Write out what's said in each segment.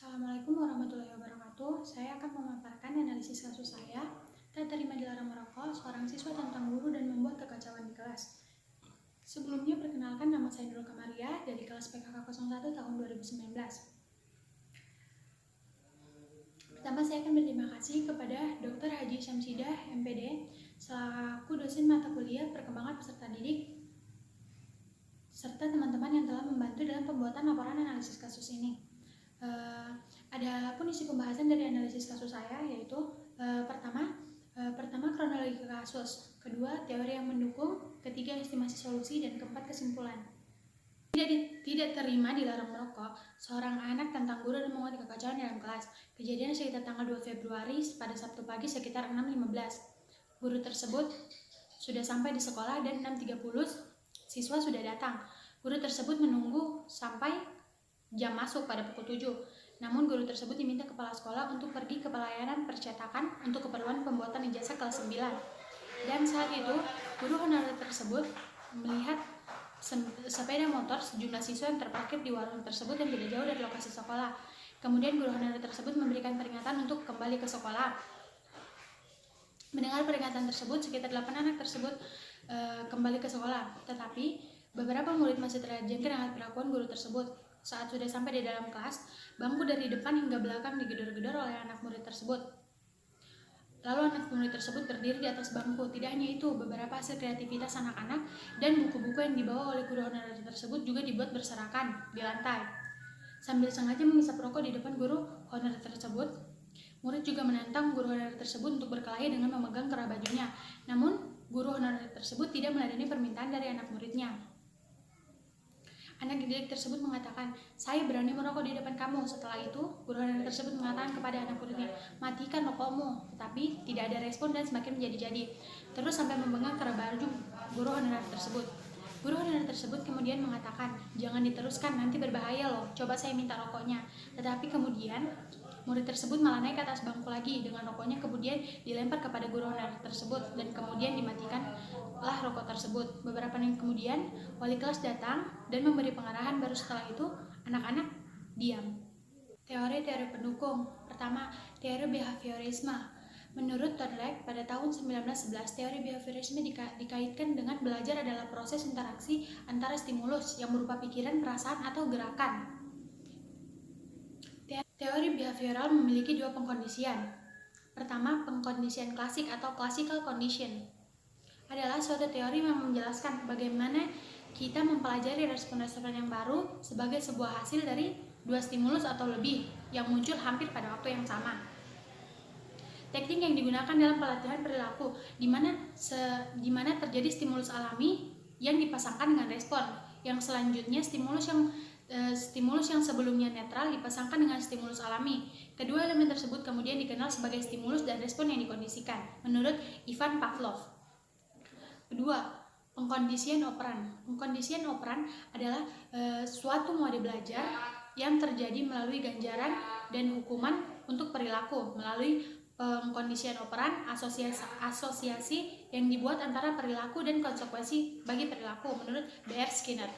Assalamualaikum warahmatullahi wabarakatuh. Saya akan memaparkan analisis kasus saya. Tak terima dilarang merokok, seorang siswa tentang guru dan membuat kekacauan di kelas. Sebelumnya perkenalkan, nama saya Nurul Kamaria dari kelas PKK 01 tahun 2019. Pertama, saya akan berterima kasih kepada Dr. Haji Syamsidah, MPD, selaku dosen mata kuliah perkembangan peserta didik, serta teman-teman yang telah membantu dalam pembuatan laporan analisis kasus ini. Adapun isi pembahasan dari analisis kasus saya yaitu pertama kronologi kasus, kedua teori yang mendukung, ketiga estimasi solusi, dan keempat kesimpulan. Tidak terima dilarang merokok, seorang anak tentang guru dan membuat kekacauan dalam kelas. Kejadian sekitar tanggal 2 Februari pada Sabtu pagi sekitar 6.15. Guru tersebut sudah sampai di sekolah dan 6.30 siswa sudah datang. Guru tersebut menunggu sampai jam masuk pada pukul 7. Namun guru tersebut diminta kepala sekolah untuk pergi ke pelayanan percetakan untuk keperluan pembuatan ijazah kelas 9. Dan saat itu guru honorer tersebut melihat sepeda motor sejumlah siswa yang terparkir di warung tersebut yang tidak jauh dari lokasi sekolah. Kemudian guru honorer tersebut memberikan peringatan untuk kembali ke sekolah. Mendengar peringatan tersebut, sekitar 8 anak tersebut kembali ke sekolah. Tetapi beberapa murid masih terjangkit dengan perlakuan guru tersebut. Saat sudah sampai di dalam kelas, bangku dari depan hingga belakang digedor-gedor oleh anak murid tersebut. Lalu anak murid tersebut berdiri di atas bangku. Tidak hanya itu, beberapa hasil kreativitas anak-anak dan buku-buku yang dibawa oleh guru honorer tersebut juga dibuat berserakan di lantai. Sambil sengaja menghisap rokok di depan guru honorer tersebut, murid juga menantang guru honorer tersebut untuk berkelahi dengan memegang kerah bajunya. Namun, guru honorer tersebut tidak meladeni permintaan dari anak muridnya. Anak didik tersebut mengatakan, "Saya berani merokok di depan kamu." Setelah itu, guru honorer tersebut mengatakan kepada anak muridnya, "Matikan rokokmu." Tetapi tidak ada respon dan semakin menjadi-jadi. Terus sampai memegang kerah baju guru honorer tersebut. Guru honorer tersebut kemudian mengatakan, "Jangan diteruskan, nanti berbahaya loh. Coba saya minta rokoknya." Tetapi kemudian murid tersebut malah naik ke atas bangku lagi dengan rokoknya, kemudian dilempar kepada guru honorer tersebut dan kemudian dimatikanlah rokok tersebut. Beberapa menit kemudian wali kelas datang dan memberi pengarahan. Baru setelah itu anak-anak diam. Teori-teori pendukung. Pertama, teori behaviorisme. Menurut Thorndike, pada tahun 1911, teori behaviorisme dikaitkan dengan belajar adalah proses interaksi antara stimulus yang berupa pikiran, perasaan, atau gerakan. Teori behavioral memiliki dua pengkondisian. Pertama, pengkondisian klasik atau classical condition adalah suatu teori yang menjelaskan bagaimana kita mempelajari respon-respon yang baru sebagai sebuah hasil dari dua stimulus atau lebih yang muncul hampir pada waktu yang sama. Teknik yang digunakan dalam pelatihan perilaku, di mana terjadi stimulus alami yang dipasangkan dengan respon. Yang selanjutnya stimulus yang sebelumnya netral dipasangkan dengan stimulus alami. Kedua elemen tersebut kemudian dikenal sebagai stimulus dan respon yang dikondisikan, menurut Ivan Pavlov. Kedua, pengkondisian operan. Pengkondisian operan adalah suatu mode belajar yang terjadi melalui ganjaran dan hukuman untuk perilaku melalui pengkondisian operan, asosiasi yang dibuat antara perilaku dan konsekuensi bagi perilaku, menurut B.F. Skinner.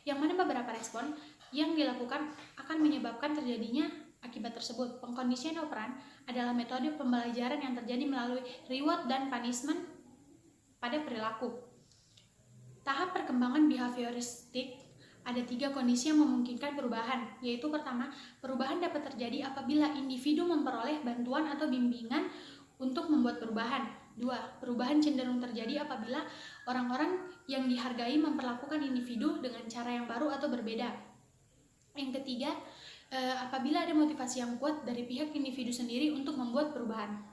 Yang mana beberapa respon yang dilakukan akan menyebabkan terjadinya akibat tersebut. Pengkondisian operan adalah metode pembelajaran yang terjadi melalui reward dan punishment pada perilaku. Tahap perkembangan behavioristik ada 3 kondisi yang memungkinkan perubahan, yaitu pertama, perubahan dapat terjadi apabila individu memperoleh bantuan atau bimbingan untuk membuat perubahan. 2. Perubahan cenderung terjadi apabila orang-orang yang dihargai memperlakukan individu dengan cara yang baru atau berbeda. Yang ketiga, apabila ada motivasi yang kuat dari pihak individu sendiri untuk membuat perubahan.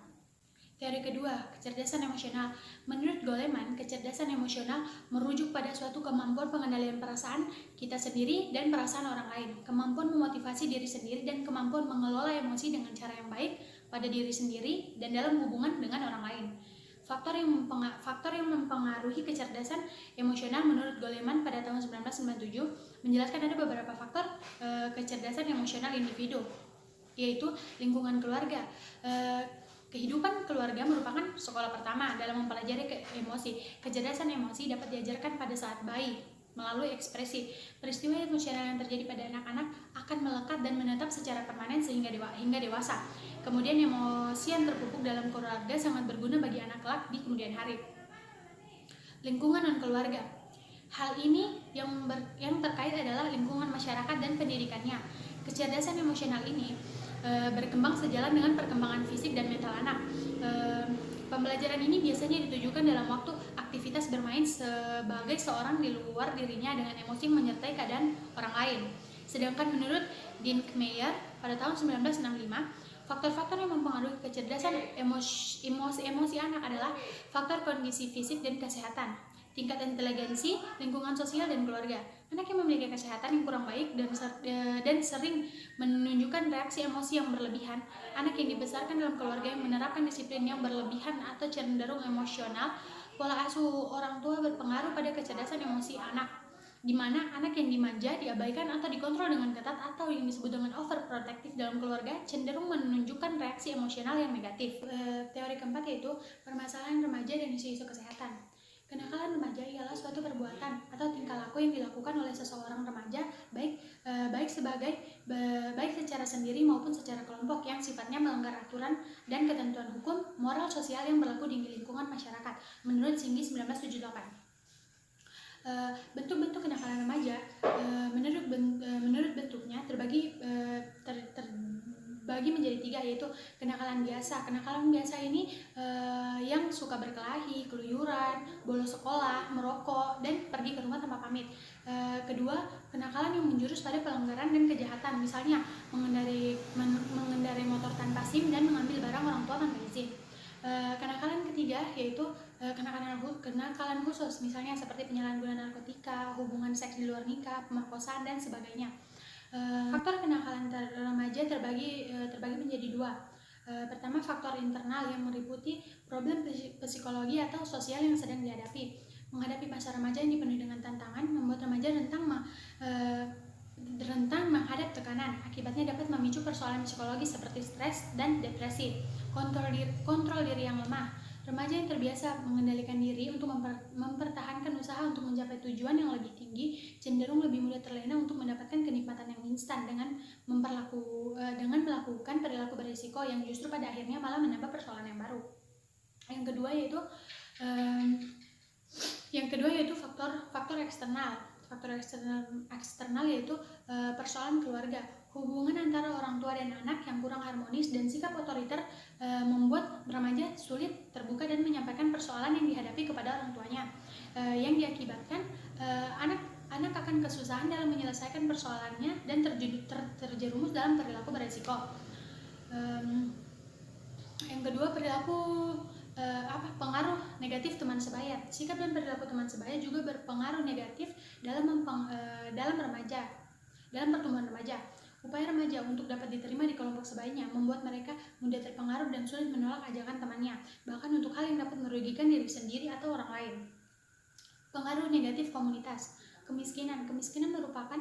Teori kedua, kecerdasan emosional. Menurut Goleman, kecerdasan emosional merujuk pada suatu kemampuan pengendalian perasaan kita sendiri dan perasaan orang lain, kemampuan memotivasi diri sendiri, dan kemampuan mengelola emosi dengan cara yang baik pada diri sendiri dan dalam hubungan dengan orang lain. Faktor yang mempengaruhi kecerdasan emosional menurut Goleman pada tahun 1997 menjelaskan ada beberapa faktor kecerdasan emosional individu, yaitu lingkungan keluarga. Kehidupan keluarga merupakan sekolah pertama dalam mempelajari emosi. Kecerdasan emosi dapat diajarkan pada saat bayi melalui ekspresi. Peristiwa emosional yang terjadi pada anak-anak akan melekat dan menetap secara permanen hingga dewasa. Kemudian emosi yang terpupuk dalam keluarga sangat berguna bagi anak kelak di kemudian hari. Lingkungan non keluarga. Hal ini yang terkait adalah lingkungan masyarakat dan pendidikannya. Kecerdasan emosional ini berkembang sejalan dengan perkembangan fisik dan mental anak. Pembelajaran ini biasanya ditujukan dalam waktu aktivitas bermain sebagai seorang di luar dirinya dengan emosi menyertai keadaan orang lain. Sedangkan menurut Dean Meyer pada tahun 1965, faktor-faktor yang mempengaruhi kecerdasan emosi anak adalah faktor kondisi fisik dan kesehatan, tingkat inteligensi, lingkungan sosial, dan keluarga. Anak yang memiliki kesehatan yang kurang baik dan sering menunjukkan reaksi emosi yang berlebihan, anak yang dibesarkan dalam keluarga yang menerapkan disiplin yang berlebihan atau cenderung emosional, pola asuh orang tua berpengaruh pada kecerdasan emosi anak, di mana anak yang dimanja, diabaikan, atau dikontrol dengan ketat atau yang disebut dengan overprotective dalam keluarga cenderung menunjukkan reaksi emosional yang negatif. Teori keempat yaitu permasalahan remaja dan isu-isu kesehatan. Kenakalan remaja ialah suatu perbuatan atau tingkah laku yang dilakukan oleh seseorang remaja baik secara sendiri maupun secara kelompok yang sifatnya melanggar aturan dan ketentuan hukum, moral, sosial yang berlaku di lingkungan masyarakat menurut Singgi 1978. Bentuk-bentuk kenakalan remaja menurut bentuknya terbagi menjadi 3, yaitu kenakalan biasa. Kenakalan biasa ini yang suka berkelahi, keluyuran, bolos sekolah, merokok, dan pergi ke rumah tanpa pamit. Kedua, kenakalan yang menjurus pada pelanggaran dan kejahatan, misalnya mengendarai motor tanpa SIM dan mengambil barang orang tua tanpa izin. Kenakalan ketiga yaitu kenakalan khusus, misalnya seperti penyalahgunaan narkotika, hubungan seks di luar nikah, pemerkosaan, dan sebagainya. Faktor kenakalan remaja terbagi menjadi 2. Pertama, faktor internal yang meliputi problem psikologi atau sosial yang sedang dihadapi. Menghadapi masa remaja yang dipenuhi dengan tantangan membuat remaja rentang menghadap tekanan. Akibatnya dapat memicu persoalan psikologi seperti stres dan depresi. Kontrol diri yang lemah. Remaja yang terbiasa mengendalikan diri untuk mempertahankan usaha untuk mencapai tujuan yang lebih tinggi cenderung lebih mudah terlena untuk mendapatkan kenikmatan yang instan dengan melakukan perilaku berisiko yang justru pada akhirnya malah menambah persoalan yang baru. Yang kedua yaitu faktor eksternal. Faktor eksternal yaitu persoalan keluarga. Hubungan antara orang tua dan anak yang kurang harmonis dan sikap otoriter membuat remaja sulit terbuka dan menyampaikan persoalan yang dihadapi kepada orang tuanya, yang diakibatkan anak akan kesusahan dalam menyelesaikan persoalannya dan terjerumus dalam perilaku beresiko. Yang kedua, pengaruh negatif teman sebaya. Sikap dan perilaku teman sebaya juga berpengaruh negatif dalam pertumbuhan remaja. Upaya remaja untuk dapat diterima di kelompok sebayanya membuat mereka mudah terpengaruh dan sulit menolak ajakan temannya, bahkan untuk hal yang dapat merugikan diri sendiri atau orang lain. Pengaruh negatif komunitas. Kemiskinan merupakan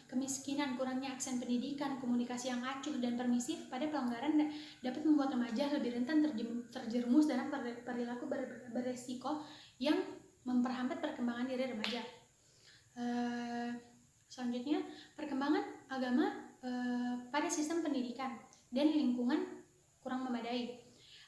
kemiskinan, kurangnya akses pendidikan, komunikasi yang acuh dan permisif pada pelanggaran dapat membuat remaja lebih rentan terjerumus dalam perilaku beresiko yang memperhambat perkembangan diri remaja. Selanjutnya, perkembangan agama pada sistem pendidikan dan lingkungan kurang memadai.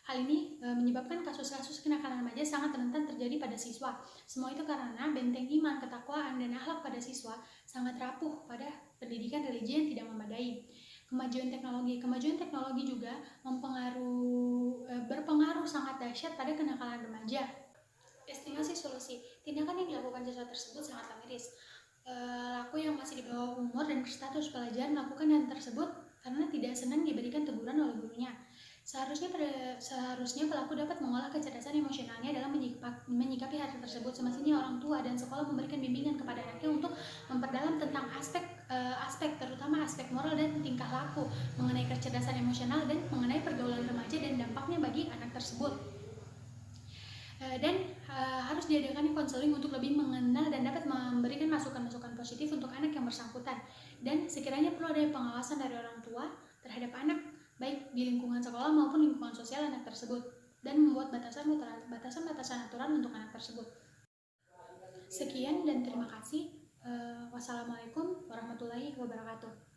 Hal ini menyebabkan kasus-kasus kenakalan remaja sangat rentan terjadi pada siswa. Semua itu karena benteng iman, ketakwaan, dan akhlak pada siswa sangat rapuh pada pendidikan religi yang tidak memadai. Kemajuan teknologi juga berpengaruh sangat dahsyat pada kenakalan remaja. Estimasi solusi. Tindakan yang dilakukan siswa tersebut sangat miris. Laku yang masih di bawah umur dan berstatus pelajar melakukan hal tersebut karena tidak senang diberikan teguran oleh gurunya. Seharusnya pelaku dapat mengolah kecerdasan emosionalnya dalam menyikapi hal tersebut. Semestinya orang tua dan sekolah memberikan bimbingan kepada anaknya untuk memperdalam tentang aspek terutama aspek moral dan tingkah laku mengenai kecerdasan emosional dan mengenai pergaulan remaja dan dampaknya bagi anak tersebut. Harus diadakan konseling untuk lebih mengenal dan dapat memberikan masukan-masukan positif untuk anak yang bersangkutan. Dan sekiranya perlu ada pengawasan dari orang tua terhadap anak, baik di lingkungan sekolah maupun lingkungan sosial anak tersebut, dan membuat batasan aturan untuk anak tersebut. Sekian dan terima kasih. Wassalamualaikum warahmatullahi wabarakatuh.